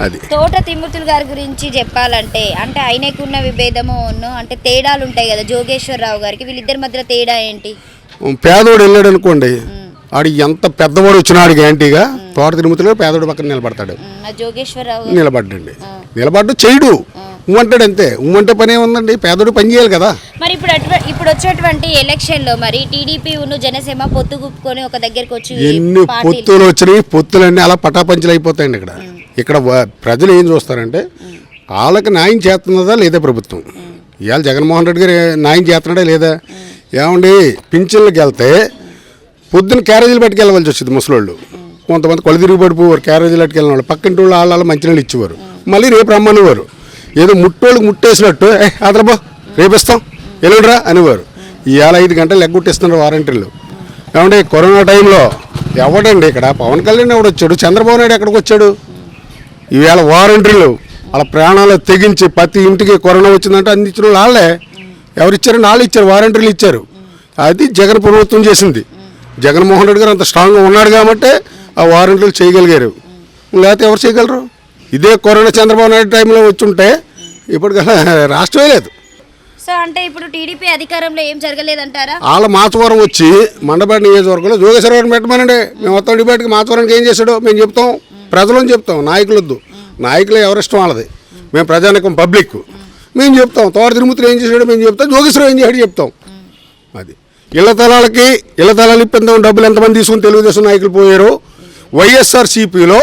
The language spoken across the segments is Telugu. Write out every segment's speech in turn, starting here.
అది తోట తిమ్మతులు గారి గురించి చెప్పాలంటే అంటే ఆయనకున్న విభేదము అంటే తేడాలు ఉంటాయి కదా జోగేశ్వరరావు గారికి వీళ్ళిద్దరి మధ్య తేడా ఏంటి? పేదోడు వెళ్ళాడు అనుకోండి, ఆడు ఎంత పెద్దవాడు వచ్చినాడు గ్యాంటీగా తోట తిరుమతిలో పేదోడు పక్కన నిలబడతాడు. జోగేశ్వరరావు నిలబడ్డండి, నిలబడ్డు చేయడు, ఉమ్మంటాడు అంతే. ఉమ్మంటే పని ఏముందండి, పేదోడు పని చేయాలి కదా. మరి ఇప్పుడు వచ్చేటువంటి ఎలక్షన్ లో మరి టీడీపీ జనసేన పొత్తు గుప్పుకొని ఒక దగ్గరికి వచ్చి ఎన్ని పొత్తులు వచ్చినాయి, పొత్తులన్నీ అలా పటాపంచలు అయిపోతాయండి. ఇక్కడ ప్రజలు ఏం చూస్తారంటే వాళ్ళకి న్యాయం చేస్తున్నదా లేదా ప్రభుత్వం. ఇవాళ జగన్మోహన్ రెడ్డి గారు న్యాయం చేస్తున్నాడా లేదా? ఏమండి పింఛన్లకు వెళ్తే పొద్దున్న క్యారేజీలు పట్టుకెళ్ళవలసి వచ్చింది ముసలోళ్ళు. కొంతమంది కొలు తిరిగి పడిపోవారు క్యారేజీలు పట్టుకెళ్ళిన వాళ్ళు. పక్కింటి వాళ్ళు వాళ్ళ మంచినీళ్ళు ఇచ్చేవారు, మళ్ళీ రేపు రమ్మనేవారు. ఏదో ముట్టోళ్ళకి ముట్టేసినట్టు అదరబో రేపిస్తాం ఎల్లుండ్రా అనేవారు. ఇవాళ 5 గంటలు ఎగ్గొట్టిస్తున్నారు వారంటీలు. ఏమంటే కరోనా టైంలో ఎవడండి ఇక్కడ పవన్ కళ్యాణ్ ఎవడు వచ్చాడు, చంద్రబాబు నాయుడు ఎక్కడికి వచ్చాడు? ఈవేళ వారంటీలు వాళ్ళ ప్రాణాలు తెగించి ప్రతి ఇంటికి కరోనా వచ్చిందంటే అందించిన వాళ్ళే. ఎవరిచ్చారండి? వాళ్ళు ఇచ్చారు, వారంటీలు ఇచ్చారు. అది జగన్ ప్రభుత్వం చేసింది. జగన్మోహన్ రెడ్డి గారు అంత స్ట్రాంగ్గా ఉన్నాడు కాబట్టి ఆ వారంటీలు చేయగలిగారు, లేకపోతే ఎవరు చేయగలరు? ఇదే కరోనా చంద్రబాబు నాయుడు టైంలో వచ్చి ఉంటే ఇప్పుడు రాష్ట్రమే లేదు. సో అంటే ఇప్పుడు టీడీపీ అధికారంలో ఏం జరగలేదంటారా? వాళ్ళ మాచవరం వచ్చి మండపేట నియోజకవర్గంలో జోగేశ్వరరావుని పెట్టమనండి, మేము మొత్తం డిబేట్కి మాచవరానికి ఏం చేశాడో మేము చెప్తాం, ప్రజలను చెప్తాం. నాయకులొద్దు, నాయకులు ఎవరిష్టం వాళ్ళది. మేము ప్రజానికం పబ్లిక్ మేము చెప్తాం. తోట తిరుమతులు ఏం చేశాడో మేము చెప్తాం, జోగేశ్వరరావు ఏం చేశాడో చెప్తాం. అది ఇళ్ల తలాలు ఇప్పిందాం డబ్బులు ఎంతమంది తీసుకుని తెలుగుదేశం నాయకులు పోయారో. వైఎస్ఆర్సీపీలో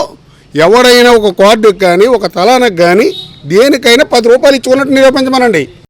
ఎవరైనా ఒక కార్డుకి కానీ ఒక తలానికి కానీ దేనికైనా 10 రూపాయలు ఇచ్చుకున్నట్టు నిరూపించమనండి.